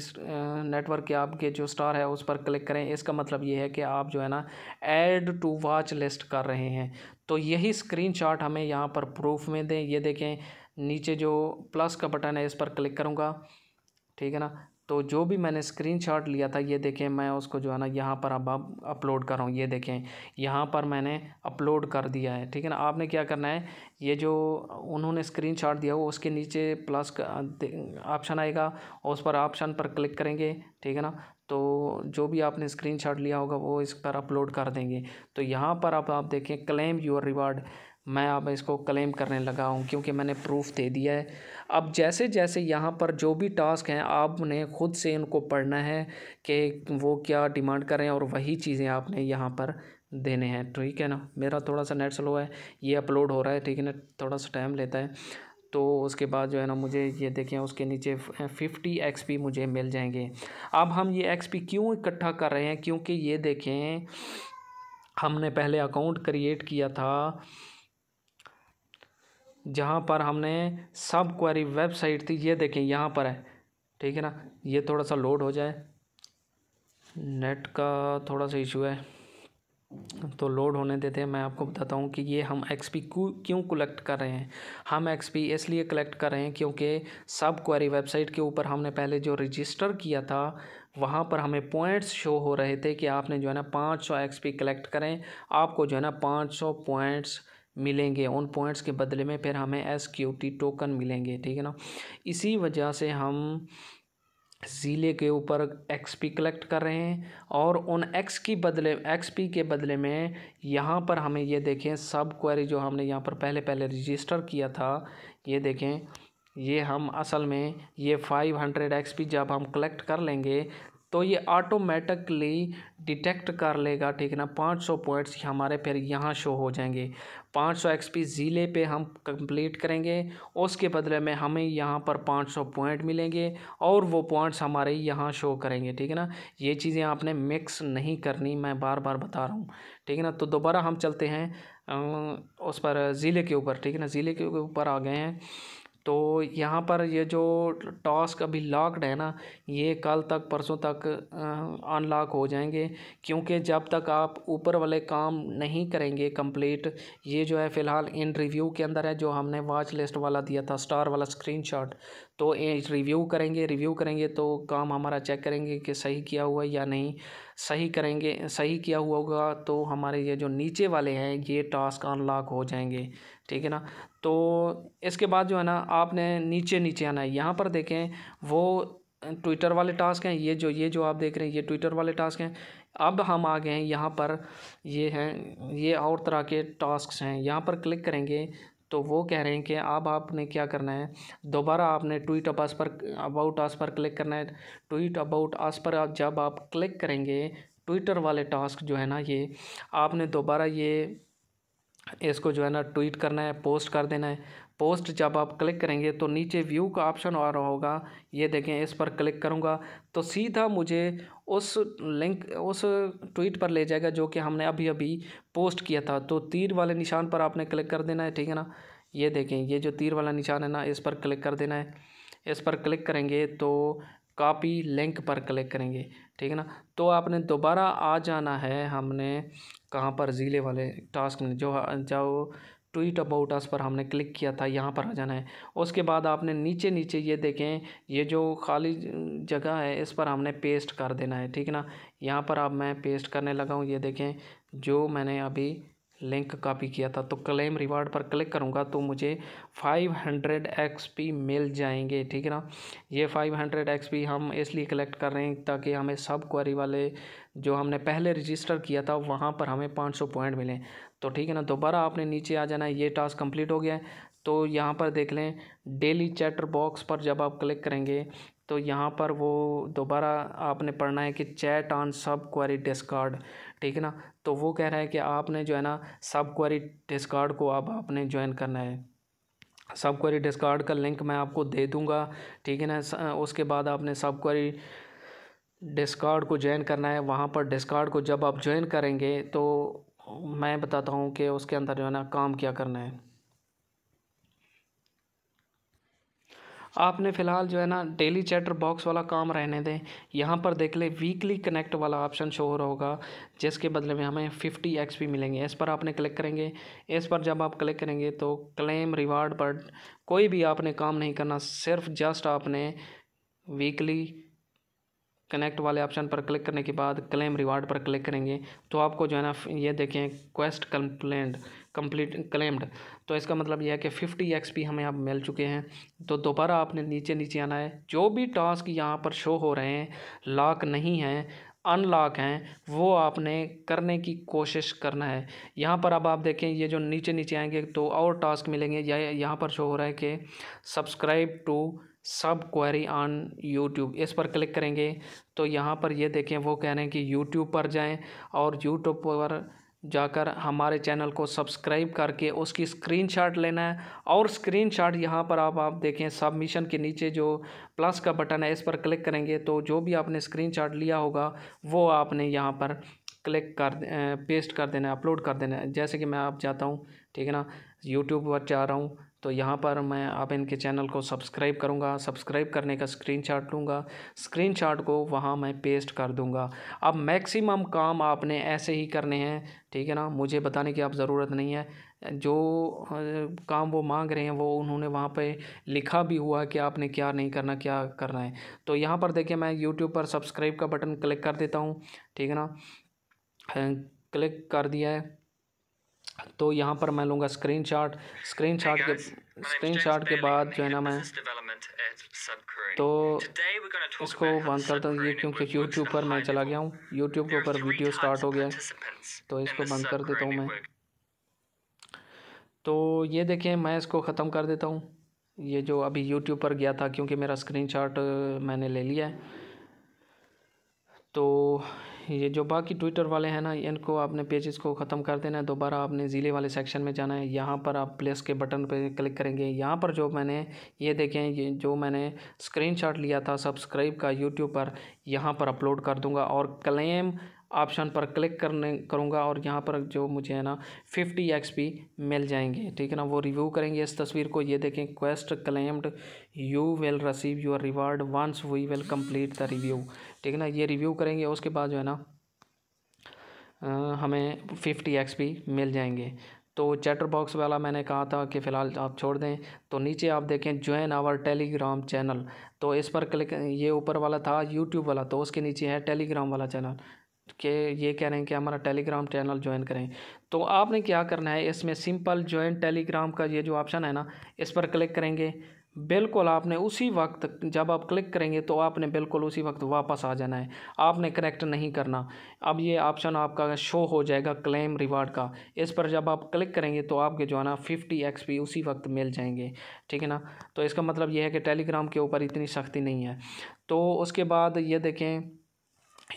नेटवर्क के आपके जो स्टार है उस पर क्लिक करें। इसका मतलब ये है कि आप जो है ना ऐड टू वॉच लिस्ट कर रहे हैं। तो यही स्क्रीनशॉट हमें यहाँ पर प्रूफ में दें। ये देखें नीचे जो प्लस का बटन है इस पर क्लिक करूँगा, ठीक है ना। तो जो भी मैंने स्क्रीनशॉट लिया था ये देखें मैं उसको जो है ना यहाँ पर अब अपलोड कर रहा हूँ। ये देखें यहाँ पर मैंने अपलोड कर दिया है, ठीक है ना। आपने क्या करना है, ये जो उन्होंने स्क्रीनशॉट दिया हो उसके नीचे प्लस का ऑप्शन आएगा, उस पर ऑप्शन पर क्लिक करेंगे, ठीक है ना। तो जो भी आपने स्क्रीनशॉट लिया होगा वो इस पर अपलोड कर देंगे। तो यहाँ पर अब आप देखें क्लेम योर रिवार्ड, मैं अब इसको क्लेम करने लगा हूँ क्योंकि मैंने प्रूफ दे दिया है। अब जैसे जैसे यहाँ पर जो भी टास्क हैं आपने खुद से इनको पढ़ना है कि वो क्या डिमांड कर रहे हैं और वही चीज़ें आपने यहाँ पर देने हैं, ठीक है ना। मेरा थोड़ा सा नेट स्लो है, ये अपलोड हो रहा है, ठीक है ना, थोड़ा सा टाइम लेता है। तो उसके बाद जो है ना मुझे ये देखें उसके नीचे 50 XP मुझे मिल जाएंगे। अब हम ये XP क्यों इकट्ठा कर रहे हैं, क्योंकि ये देखें हमने पहले अकाउंट क्रिएट किया था जहाँ पर हमने सब क्वेरी वेबसाइट थी, ये देखें यहाँ पर है, ठीक है ना। ये थोड़ा सा लोड हो जाए, नेट का थोड़ा सा इशू है तो लोड होने देते हैं। मैं आपको बताता हूँ कि ये हम XP क्यों कलेक्ट कर रहे हैं। हम XP इसलिए कलेक्ट कर रहे हैं क्योंकि सब क्वेरी वेबसाइट के ऊपर हमने पहले जो रजिस्टर किया था वहाँ पर हमें पॉइंट्स शो हो रहे थे कि आपने जो है ना 500 XP कलेक्ट करें, आपको जो है ना 500 पॉइंट्स मिलेंगे। उन पॉइंट्स के बदले में फिर हमें SQT टोकन मिलेंगे, ठीक है ना। इसी वजह से हम ज़ीले के ऊपर XP कलेक्ट कर रहे हैं और उन XP के बदले में यहाँ पर हमें ये देखें सब क्वेरी जो हमने यहाँ पर पहले रजिस्टर किया था, ये देखें ये हम असल में ये 500 XP जब हम कलेक्ट कर लेंगे तो ये ऑटोमेटिकली डिटेक्ट कर लेगा, ठीक है ना। 500 पॉइंट्स हमारे फिर यहाँ शो हो जाएंगे। 500 XP ज़ीले पे हम कंप्लीट करेंगे, उसके बदले में हमें यहाँ पर 500 पॉइंट मिलेंगे और वो पॉइंट्स हमारे यहाँ शो करेंगे, ठीक है ना। ये चीज़ें आपने मिक्स नहीं करनी, मैं बार बार बता रहा हूँ, ठीक है ना। तो दोबारा हम चलते हैं उस पर ज़ीले के ऊपर, ठीक है ना। ज़ीले के ऊपर आ गए हैं तो यहाँ पर ये जो टास्क अभी लॉक्ड है ना, ये कल तक परसों तक अनलॉक हो जाएंगे, क्योंकि जब तक आप ऊपर वाले काम नहीं करेंगे कंप्लीट, ये जो है फ़िलहाल इन रिव्यू के अंदर है, जो हमने वॉच लिस्ट वाला दिया था स्टार वाला स्क्रीनशॉट। तो रिव्यू करेंगे तो काम हमारा चेक करेंगे कि सही किया हुआ है या नहीं। सही करेंगे, सही किया हुआ होगा तो हमारे ये जो नीचे वाले हैं ये टास्क अनलॉक हो जाएंगे, ठीक है ना। तो इसके बाद जो है ना आपने नीचे नीचे आना है। यहाँ पर देखें वो ट्विटर वाले टास्क हैं, ये जो आप देख रहे हैं ये ट्विटर वाले टास्क हैं। अब हम आ गए हैं यहाँ पर, ये हैं ये और तरह के टास्क हैं। यहाँ पर क्लिक करेंगे तो वो कह रहे हैं कि अब आपने क्या करना है, दोबारा आपने ट्वीट अबाउट अस पर क्लिक करना है। ट्वीट अबाउट अस पर जब आप क्लिक करेंगे, ट्विटर वाले टास्क जो है ना, ये आपने दोबारा इसको जो है ना ट्वीट करना है, पोस्ट कर देना है। पोस्ट जब आप क्लिक करेंगे तो नीचे व्यू का ऑप्शन आ रहा होगा, ये देखें, इस पर क्लिक करूँगा तो सीधा मुझे उस लिंक, उस ट्वीट पर ले जाएगा जो कि हमने अभी अभी पोस्ट किया था। तो तीर वाले निशान पर आपने क्लिक कर देना है, ठीक है ना। ये देखें, ये जो तीर वाला निशान है ना, इस पर क्लिक कर देना है। इस पर क्लिक करेंगे तो कॉपी लिंक पर क्लिक करेंगे, ठीक है ना। तो आपने दोबारा आ जाना है, हमने कहाँ पर, ज़िले वाले टास्क में जो ट्वीट अबाउट अस पर हमने क्लिक किया था, यहाँ पर आ जाना है। उसके बाद आपने नीचे नीचे ये देखें, ये जो खाली जगह है इस पर हमने पेस्ट कर देना है, ठीक है ना। यहाँ पर अब मैं पेस्ट करने लगा हूँ, ये देखें जो मैंने अभी लिंक कॉपी किया था। तो क्लेम रिवार्ड पर क्लिक करूँगा तो मुझे 500 XP मिल जाएंगे, ठीक है ना। ये 500 XP हम इसलिए कलेक्ट कर रहे हैं ताकि हमें सब क्वेरी वाले जो हमने पहले रजिस्टर किया था वहाँ पर हमें 500 पॉइंट मिलें। तो ठीक है ना, दोबारा आपने नीचे आ जाना है। ये टास्क कंप्लीट हो गया है। तो यहाँ पर देख लें, डेली चैटर बॉक्स पर जब आप क्लिक करेंगे तो यहाँ पर वो दोबारा आपने पढ़ना है कि चैट ऑन सब क्वेरी डिस्कॉर्ड, ठीक है ना। तो वो कह रहा है कि आपने जो है ना सब क्वेरी डिस्कॉर्ड को अब आपने ज्वाइन करना है। सब क्वेरी डिस्कॉर्ड का लिंक मैं आपको दे दूंगा, ठीक है ना। उसके बाद आपने सब क्वेरी डिस्कॉर्ड को ज्वाइन करना है। वहाँ पर डिस्कॉर्ड को जब आप ज्वाइन करेंगे तो मैं बताता हूँ कि उसके अंदर जो है ना काम क्या करना है। आपने फ़िलहाल जो है ना डेली चैटर बॉक्स वाला काम रहने दें। यहाँ पर देख ले वीकली कनेक्ट वाला ऑप्शन शो हो रहा होगा, जिसके बदले में हमें 50 XP मिलेंगे। इस पर आपने क्लिक करेंगे। इस पर जब आप क्लिक करेंगे तो क्लेम रिवार्ड पर कोई भी आपने काम नहीं करना, सिर्फ जस्ट आपने वीकली कनेक्ट वाले ऑप्शन पर क्लिक करने के बाद क्लेम रिवार्ड पर क्लिक करेंगे तो आपको जो है ना ये देखें क्वेस्ट कंप्लीट क्लेम्ड। तो इसका मतलब यह है कि 50 XP हमें अब मिल चुके हैं। तो दोबारा आपने नीचे नीचे आना है। जो भी टास्क यहाँ पर शो हो रहे हैं लॉक नहीं हैं, अनलॉक हैं, वो आपने करने की कोशिश करना है। यहाँ पर अब आप देखें, ये जो नीचे नीचे आएंगे तो और टास्क मिलेंगे। यहाँ पर शो हो रहा है कि सब्सक्राइब टू सब क्वेरी ऑन यूट्यूब। इस पर क्लिक करेंगे तो यहाँ पर ये देखें वो कह रहे हैं कि यूट्यूब पर जाएं और यूट्यूब पर जाकर हमारे चैनल को सब्सक्राइब करके उसकी स्क्रीनशॉट लेना है। और स्क्रीनशॉट यहाँ पर आप देखें सबमिशन के नीचे जो प्लस का बटन है, इस पर क्लिक करेंगे तो जो भी आपने स्क्रीनशॉट लिया होगा वो आपने यहाँ पर क्लिक कर पेस्ट कर देना है, अपलोड कर देना है। जैसे कि मैं आप जाता हूँ, ठीक है ना, यूट्यूब पर जा रहा हूँ तो यहाँ पर मैं अब इनके चैनल को सब्सक्राइब करूँगा। सब्सक्राइब करने का स्क्रीनशॉट लूँगा, स्क्रीनशॉट को वहाँ मैं पेस्ट कर दूँगा। अब मैक्सिमम काम आपने ऐसे ही करने हैं, ठीक है ना, मुझे बताने की आप ज़रूरत नहीं है। जो काम वो मांग रहे हैं वो उन्होंने वहाँ पे लिखा भी हुआ है कि आपने क्या नहीं करना, क्या करना है। तो यहाँ पर देखिए मैं यूट्यूब पर सब्सक्राइब का बटन क्लिक कर देता हूँ, ठीक है ना, क्लिक कर दिया है। तो यहाँ पर मैं लूँगा स्क्रीनशॉट के बाद जो है ना मैं तो इसको बंद करता हूँ, ये क्योंकि यूट्यूब पर मैं चला गया हूँ, यूट्यूब के ऊपर वीडियो स्टार्ट हो गया है तो इसको बंद कर देता हूँ मैं। तो ये देखें मैं इसको ख़त्म कर देता हूँ। ये जो अभी यूट्यूब पर गया था क्योंकि मेरा स्क्रीनशॉट मैंने ले लिया है। तो ये जो बाकी ट्विटर वाले हैं ना, इनको आपने पेजेस को ख़त्म कर देना है। दोबारा आपने ज़िले वाले सेक्शन में जाना है। यहाँ पर आप प्लस के बटन पे क्लिक करेंगे। यहाँ पर जो मैंने ये देखें, ये जो मैंने स्क्रीनशॉट लिया था सब्सक्राइब का यूट्यूब पर, यहाँ पर अपलोड कर दूँगा और क्लेम ऑप्शन पर क्लिक करूँगा और यहाँ पर जो मुझे है ना 50 XP मिल जाएंगे, ठीक है ना। वो रिव्यू करेंगे इस तस्वीर को, ये देखें, quest claimed, you will receive your reward once we will complete the review, ठीक है ना। ये रिव्यू करेंगे, उसके बाद जो है ना हमें 50 XP मिल जाएंगे। तो चैटर बॉक्स वाला मैंने कहा था कि फ़िलहाल आप छोड़ दें। तो नीचे आप देखें ज्वाइन आवर टेलीग्राम चैनल, तो इस पर क्लिक, ये ऊपर वाला था यूट्यूब वाला, तो उसके नीचे है टेलीग्राम वाला चैनल कि ये कह रहे हैं कि हमारा टेलीग्राम चैनल ज्वाइन करें। तो आपने क्या करना है, इसमें सिंपल ज्वाइन टेलीग्राम का ये जो ऑप्शन है ना, इस पर क्लिक करेंगे। बिल्कुल आपने उसी वक्त जब आप क्लिक करेंगे तो आपने बिल्कुल उसी वक्त वापस आ जाना है, आपने कनेक्ट नहीं करना। अब ये ऑप्शन आपका शो हो जाएगा क्लेम रिवार्ड का, इस पर जब आप क्लिक करेंगे तो आपके जो है ना 50 XP उसी वक्त मिल जाएंगे, ठीक है ना। तो इसका मतलब ये है कि टेलीग्राम के ऊपर इतनी सख्ती नहीं है। तो उसके बाद ये देखें,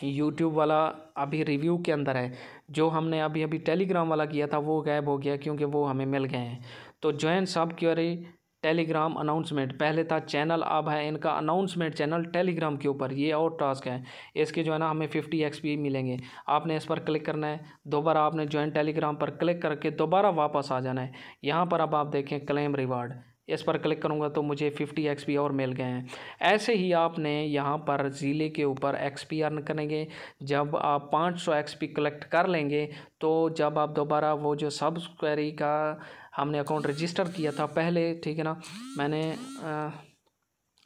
यूट्यूब वाला अभी रिव्यू के अंदर है, जो हमने अभी अभी टेलीग्राम वाला किया था वो गायब हो गया क्योंकि वो हमें मिल गए हैं। तो ज्वाइन सब क्वेरी टेलीग्राम अनाउंसमेंट, पहले था चैनल, अब है इनका अनाउंसमेंट चैनल टेलीग्राम के ऊपर, ये और टास्क है। इसके जो है ना हमें 50 XP मिलेंगे। आपने इस पर क्लिक करना है, दोबारा आपने ज्वाइन टेलीग्राम पर क्लिक करके दोबारा वापस आ जाना है। यहाँ पर अब आप देखें क्लेम रिवार्ड, इस पर क्लिक करूँगा तो मुझे 50 XP और मिल गए हैं। ऐसे ही आपने यहाँ पर ज़िले के ऊपर XP अर्न करेंगे। जब आप 500 XP कलेक्ट कर लेंगे तो जब आप दोबारा वो जो सब क्वेरी का हमने अकाउंट रजिस्टर किया था पहले, ठीक है ना, मैंने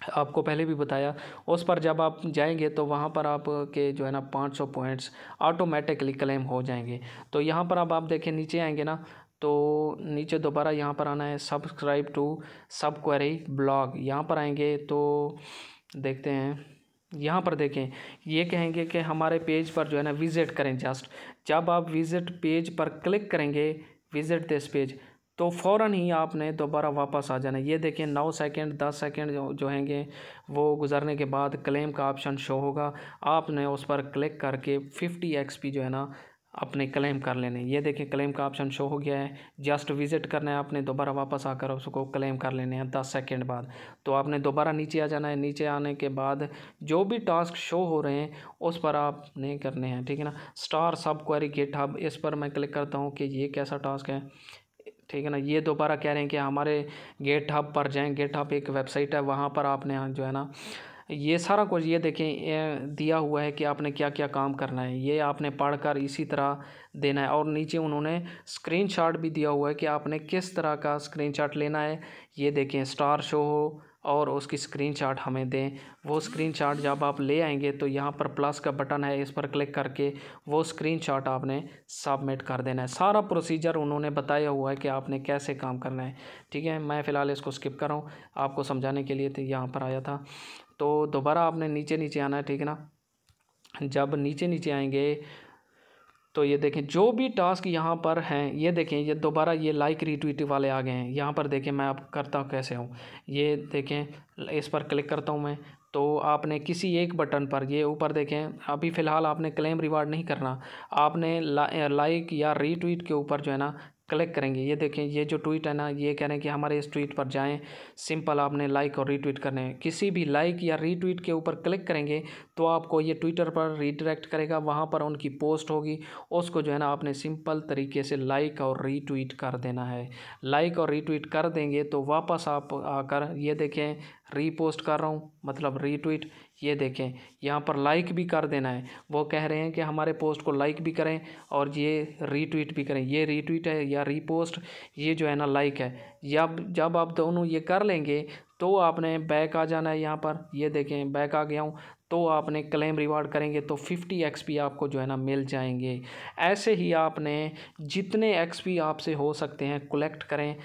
आपको पहले भी बताया, उस पर जब आप जाएंगे तो वहाँ पर आपके जो है ना 500 पॉइंट्स ऑटोमेटिकली क्लेम हो जाएंगे। तो यहाँ पर अब आप देखें, नीचे आएंगे ना तो नीचे दोबारा यहाँ पर आना है, सब्सक्राइब टू सब क्वेरी ब्लॉग, यहाँ पर आएंगे तो देखते हैं, यहाँ पर देखें, ये कहेंगे कि हमारे पेज पर जो है ना विज़िट करें। जस्ट जब आप विज़िट पेज पर क्लिक करेंगे, विज़िट दिस पेज, तो फ़ौरन ही आपने दोबारा वापस आ जाना है। ये देखें 9 सेकंड 10 सेकंड जो हैंगे वो गुजरने के बाद क्लेम का ऑप्शन शो होगा, आपने उस पर क्लिक करके 50 XP जो है ना अपने क्लेम कर लेने। ये देखें क्लेम का ऑप्शन शो हो गया है, जस्ट विज़िट करना है आपने, दोबारा वापस आकर उसको क्लेम कर लेने हैं 10 सेकंड बाद। तो आपने दोबारा नीचे आ जाना है, नीचे आने के बाद जो भी टास्क शो हो रहे हैं उस पर आपने करने हैं, ठीक है ना। स्टार सब क्वेरी गिटहब, इस पर मैं क्लिक करता हूँ कि ये कैसा टास्क है, ठीक है ना। ये दोबारा कह रहे हैं कि हमारे गिटहब पर जाएं, गिटहब एक वेबसाइट है, वहाँ पर आपने जो है ना ये सारा कुछ ये देखें ये दिया हुआ है कि आपने क्या क्या काम करना है, ये आपने पढ़कर इसी तरह देना है। और नीचे उन्होंने स्क्रीनशॉट भी दिया हुआ है कि आपने किस तरह का स्क्रीनशॉट लेना है। ये देखें स्टार शो हो और उसकी स्क्रीनशॉट हमें दें, वो स्क्रीनशॉट जब आप ले आएंगे तो यहाँ पर प्लस का बटन है, इस पर क्लिक करके वो स्क्रीनशॉट आपने सबमिट कर देना है। सारा प्रोसीजर उन्होंने बताया हुआ है कि आपने कैसे काम करना है, ठीक है। मैं फ़िलहाल इसको स्किप कर रहा हूँ, आपको समझाने के लिए तो यहाँ पर आया था। तो दोबारा आपने नीचे नीचे आना है, ठीक है ना। जब नीचे नीचे आएंगे तो ये देखें जो भी टास्क यहाँ पर हैं, ये देखें ये दोबारा ये लाइक रीट्वीट वाले आ गए हैं। यहाँ पर देखें मैं आप करता हूँ कैसे हूँ, ये देखें इस पर क्लिक करता हूँ मैं, तो आपने किसी एक बटन पर, ये ऊपर देखें, अभी फ़िलहाल आपने क्लेम रिवार्ड नहीं करना, आपने लाइक या रीट्वीट के ऊपर जो है ना क्लिक करेंगे। ये देखें ये जो ट्वीट है ना, ये कह रहे हैं कि हमारे इस ट्वीट पर जाएं, सिंपल आपने लाइक और रीट्वीट करने हैं। किसी भी लाइक या रीट्वीट के ऊपर क्लिक करेंगे तो आपको ये ट्विटर पर रीडायरेक्ट करेगा, वहाँ पर उनकी पोस्ट होगी, उसको जो है ना आपने सिंपल तरीके से लाइक और रीट्वीट कर देना है। लाइक और रीट्वीट कर देंगे तो वापस आप आकर ये देखें रीपोस्ट कर रहा हूँ, मतलब रीट्वीट, ये देखें यहाँ पर लाइक भी कर देना है। वो कह रहे हैं कि हमारे पोस्ट को लाइक भी करें और ये रीट्वीट भी करें। ये रीट्वीट है या रीपोस्ट, ये जो है ना लाइक है। जब आप दोनों ये कर लेंगे तो आपने बैक आ जाना है। यहाँ पर ये देखें बैक आ गया हूँ, तो आपने क्लेम रिवार्ड करेंगे तो 50 XP आपको जो है ना मिल जाएंगे। ऐसे ही आपने जितने XP आपसे हो सकते हैं कलेक्ट करें,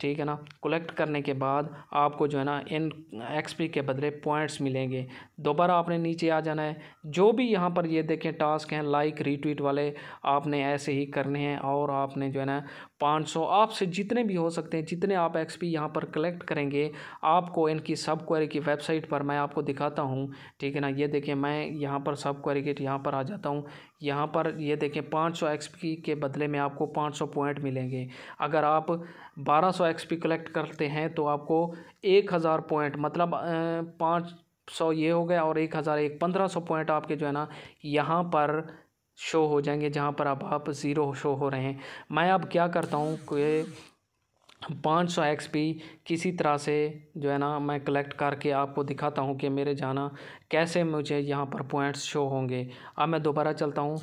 ठीक है ना। कलेक्ट करने के बाद आपको जो है ना इन XP के बदले पॉइंट्स मिलेंगे। दोबारा आपने नीचे आ जाना है, जो भी यहाँ पर ये देखें टास्क हैं लाइक रीट्वीट वाले, आपने ऐसे ही करने हैं और आपने जो है ना 500 आपसे जितने भी हो सकते हैं, जितने आप XP यहाँ पर कलेक्ट करेंगे आपको इनकी सब क्वेरी की वेबसाइट पर मैं आपको दिखाता हूँ, ठीक है ना। ये देखें मैं यहाँ पर सब क्वेरी किट यहाँ पर आ जाता हूँ, यहाँ पर ये देखें 500 XP के बदले में आपको 500 पॉइंट मिलेंगे। अगर आप 1200 XP कलेक्ट करते हैं तो आपको 1000 पॉइंट, मतलब 500 ये हो गया और 1000 1500 पॉइंट आपके जो है ना यहाँ पर शो हो जाएंगे, जहाँ पर अब आप ज़ीरो शो हो रहे हैं। मैं अब क्या करता हूँ कि 500 XP किसी तरह से जो है ना मैं कलेक्ट करके आपको दिखाता हूँ कि मेरे जाना कैसे मुझे यहाँ पर पॉइंट्स शो होंगे। अब मैं दोबारा चलता हूँ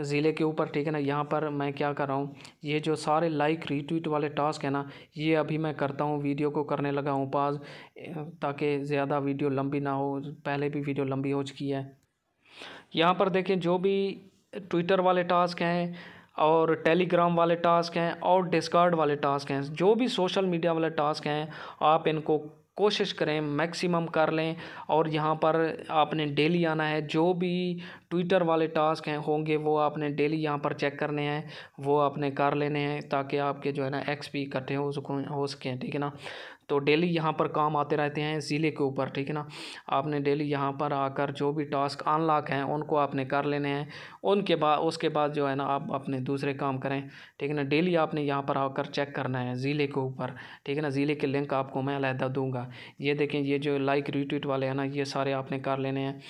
ज़िले के ऊपर, ठीक है ना। यहाँ पर मैं क्या कर रहा हूँ, ये जो सारे लाइक रीट्वीट वाले टास्क है ना, ये अभी मैं करता हूँ, वीडियो को करने लगा हूँ पाज, ताकि ज़्यादा वीडियो लंबी ना हो। पहले भी वीडियो लंबी हो चुकी है। यहाँ पर देखें, जो भी ट्विटर वाले टास्क हैं और टेलीग्राम वाले टास्क हैं और डिस्कॉर्ड वाले टास्क हैं, जो भी सोशल मीडिया वाले टास्क हैं, आप इनको कोशिश करें मैक्सिमम कर लें। और यहाँ पर आपने डेली आना है। जो भी ट्विटर वाले टास्क हैं होंगे वो आपने डेली यहाँ पर चेक करने हैं, वो आपने कर लेने हैं, ताकि आपके जो है ना XP इकट्ठे हो सकें, ठीक है ना। तो डेली यहाँ पर काम आते रहते हैं ज़िले के ऊपर, ठीक है ना। आपने डेली यहाँ पर आकर जो भी टास्क अनलॉक हैं उनको आपने कर लेने हैं। उसके बाद जो है ना आप अपने दूसरे काम करें, ठीक है ना। डेली आपने यहाँ पर आकर चेक करना है ज़िले के ऊपर, ठीक है ना। ज़िले के लिंक आपको मैं अलहदा दूंगा। ये देखें, ये जो लाइक रीट्वीट वाले हैं ना, ये सारे आपने कर लेने हैं।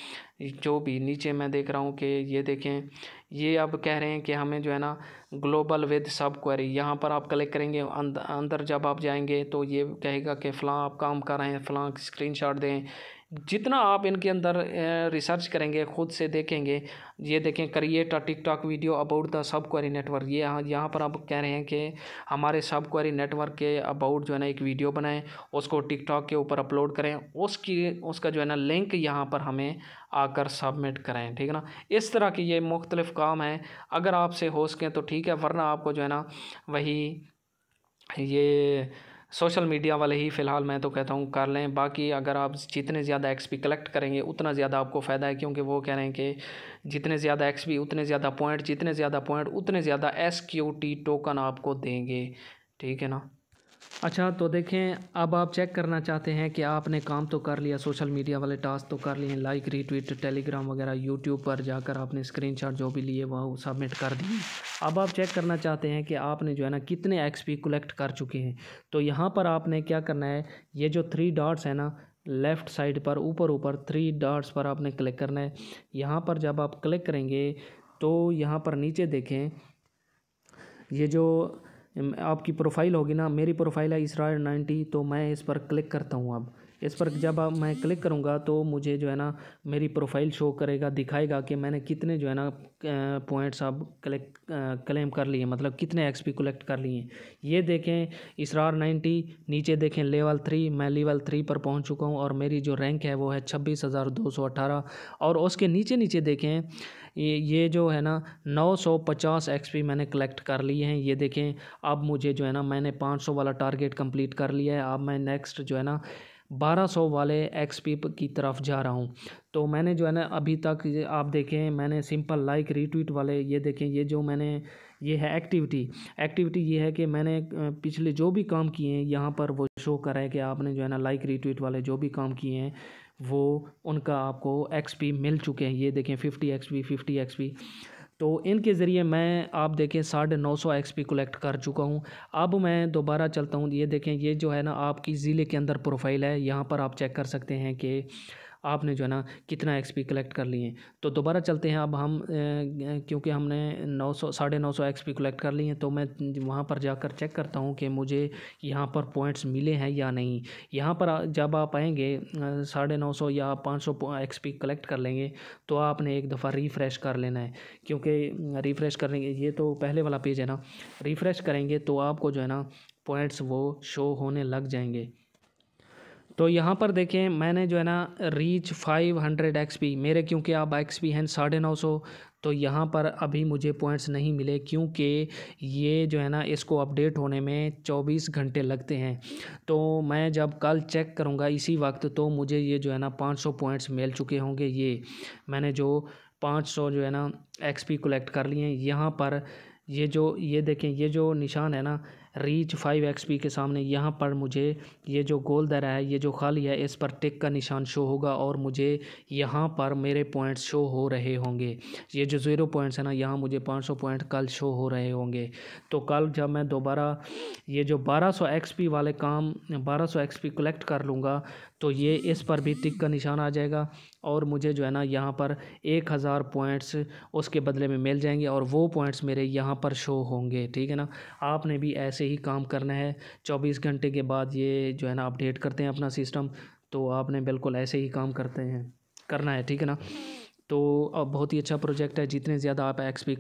जो भी नीचे मैं देख रहा हूँ कि ये देखें, ये अब कह रहे हैं कि हमें जो है ना ग्लोबल विद सब क्वेरी, यहाँ पर आप क्लिक करेंगे, अंदर जब आप जाएंगे तो ये कहेगा कि फ़लाँ आप काम कर रहे हैं, फ़लाँ स्क्रीनशॉट दें। जितना आप इनके अंदर रिसर्च करेंगे, ख़ुद से देखेंगे, ये देखें create a TikTok video about the sub query network, ये यहाँ पर आप कह रहे हैं कि हमारे सब क्वेरी नेटवर्क के अबाउट जो है ना एक वीडियो बनाएं, उसको टिकटॉक के ऊपर अपलोड करें, उसका जो है ना लिंक यहाँ पर हमें आकर सबमिट करें, ठीक है ना। इस तरह के ये मुख्तलिफ़ काम हैं। अगर आपसे हो सकें तो ठीक है, वरना आपको जो है ना वही ये सोशल मीडिया वाले ही फ़िलहाल मैं तो कहता हूँ कर लें। बाकी अगर आप जितने ज़्यादा XP कलेक्ट करेंगे उतना ज़्यादा आपको फ़ायदा है, क्योंकि वो कह रहे हैं कि जितने ज़्यादा XP उतने ज़्यादा पॉइंट, जितने ज़्यादा पॉइंट उतने ज़्यादा SQT टोकन आपको देंगे, ठीक है ना। अच्छा, तो देखें, अब आप चेक करना चाहते हैं कि आपने काम तो कर लिया, सोशल मीडिया वाले टास्क तो कर लिए, लाइक रीट्वीट टेलीग्राम वगैरह, यूट्यूब पर जाकर आपने स्क्रीनशॉट जो भी लिए वो सबमिट कर दिए। अब आप चेक करना चाहते हैं कि आपने जो है ना कितने XP कलेक्ट कर चुके हैं। तो यहाँ पर आपने क्या करना है, ये जो 3 डॉट्स है ना लेफ़्ट साइड पर ऊपर 3 डॉट्स पर आपने क्लिक करना है। यहाँ पर जब आप क्लिक करेंगे तो यहाँ पर नीचे देखें, ये जो आपकी प्रोफाइल होगी ना, मेरी प्रोफाइल है इसरार 90, तो मैं इस पर क्लिक करता हूँ। अब इस पर जब मैं क्लिक करूँगा तो मुझे जो है ना मेरी प्रोफाइल शो करेगा, दिखाएगा कि मैंने कितने जो है ना पॉइंट्स अब क्लेम कर लिए, मतलब कितने XP कलेक्ट कर लिए। ये देखें इसरार 90, नीचे देखें लेवल 3, मैं लेवल 3 पर पहुंच चुका हूं और मेरी जो रैंक है वो है 26,218। और उसके नीचे देखें, ये जो है ना 950 XP मैंने कलेक्ट कर लिए हैं। ये देखें, अब मुझे जो है ना मैंने 500 वाला टारगेट कंप्लीट कर लिया है। अब मैं नेक्स्ट जो है ना 1200 वाले XP की तरफ जा रहा हूँ। तो मैंने जो है ना अभी तक आप देखें, मैंने सिंपल लाइक रीट्वीट वाले, ये देखें, ये जो मैंने, ये है एक्टिविटी ये है कि मैंने पिछले जो भी काम किए हैं यहाँ पर वो शो कर रहा है कि आपने जो है ना लाइक रीट्वीट वाले जो भी काम किए हैं वो उनका आपको XP मिल चुके हैं। ये देखें 50 XP। तो इनके ज़रिए मैं, आप देखें, 950 XP कलेक्ट कर चुका हूँ। अब मैं दोबारा चलता हूँ। ये देखें, ये जो है ना आपकी ज़िले के अंदर प्रोफाइल है, यहाँ पर आप चेक कर सकते हैं कि आपने जो है ना कितना XP कलेक्ट कर लिए। तो दोबारा चलते हैं। अब हम क्योंकि हमने 950 XP कलेक्ट कर लिए हैं, तो मैं वहाँ पर जाकर चेक करता हूँ कि मुझे यहाँ पर पॉइंट्स मिले हैं या नहीं। यहाँ पर जब आप आएंगे 950 या 500 XP कलेक्ट कर लेंगे तो आपने एक दफ़ा रिफ़्रेश कर लेना है, क्योंकि रिफ़्रेश करने के, ये तो पहले वाला पेज है ना, रिफ़्रेश करेंगे तो आपको जो है ना पॉइंट्स वो शो होने लग जाएंगे। तो यहाँ पर देखें, मैंने जो है ना रीच 500 XP, मेरे क्योंकि अब XP हैं 950, तो यहाँ पर अभी मुझे पॉइंट्स नहीं मिले, क्योंकि ये जो है ना इसको अपडेट होने में 24 घंटे लगते हैं। तो मैं जब कल चेक करूँगा इसी वक्त तो मुझे ये जो है ना 500 पॉइंट्स मिल चुके होंगे। ये मैंने जो 500 जो है ना XP कलेक्ट कर लिए हैं। यहाँ पर ये देखें, ये जो निशान है ना रीच 5 XP के सामने यहाँ पर मुझे ये जो गोल दे रहा है, ये जो खाली है, इस पर टिक का निशान शो होगा और मुझे यहाँ पर मेरे पॉइंट्स शो हो रहे होंगे। ये जो 0 पॉइंट्स है ना, यहाँ मुझे 500 पॉइंट कल शो हो रहे होंगे। तो कल जब मैं दोबारा ये जो 1200 XP वाले काम 1200 XP कलेक्ट कर लूँगा तो ये इस पर भी टिक का निशान आ जाएगा और मुझे जो है ना यहाँ पर 1000 पॉइंट्स उसके बदले में मिल जाएंगे और वो पॉइंट्स मेरे यहाँ पर शो होंगे। ठीक है ना, आपने भी ऐसे ही काम करना है। 24 घंटे के बाद ये जो है ना अपडेट करते हैं अपना सिस्टम, तो आपने बिल्कुल ऐसे ही काम करना है। ठीक है ना, तो अब बहुत ही अच्छा प्रोजेक्ट है। जितने ज़्यादा आप XP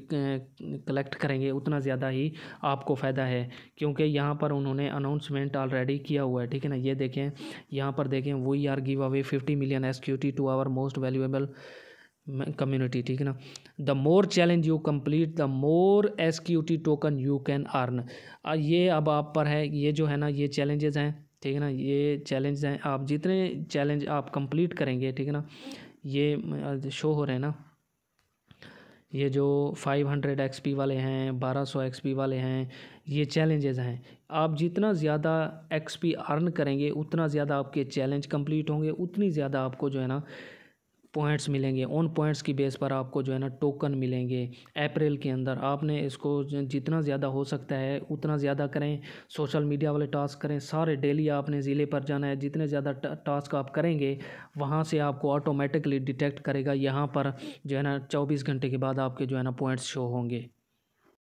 कलेक्ट करेंगे उतना ज़्यादा ही आपको फ़ायदा है, क्योंकि यहाँ पर उन्होंने अनाउंसमेंट ऑलरेडी किया हुआ है। ठीक है ना, ये देखें, यहाँ पर देखें, we are give away 50 million SQT to our most valuable community. ठीक है ना, the more challenge you complete the more SQT token you can earn. ये अब आप पर है, ये जो है ना ये चैलेंजेस हैं। ठीक है ना, ये चैलेंज हैं, आप जितने चैलेंज आप कंप्लीट करेंगे, ठीक है ना, ये शो हो रहे हैं ना, ये जो 500 XP वाले हैं, 1200 XP वाले हैं, ये चैलेंजेस हैं। आप जितना ज़्यादा XP अर्न करेंगे उतना ज़्यादा आपके चैलेंज कंप्लीट होंगे, उतनी ज़्यादा आपको जो है ना पॉइंट्स मिलेंगे। उन पॉइंट्स की बेस पर आपको जो है ना टोकन मिलेंगे अप्रैल के अंदर। आपने इसको जितना ज़्यादा हो सकता है उतना ज़्यादा करें, सोशल मीडिया वाले टास्क करें सारे। डेली आपने ज़िले पर जाना है, जितने ज़्यादा टास्क आप करेंगे वहाँ से आपको ऑटोमेटिकली डिटेक्ट करेगा। यहाँ पर जो है ना 24 घंटे के बाद आपके जो है ना पॉइंट्स शो होंगे।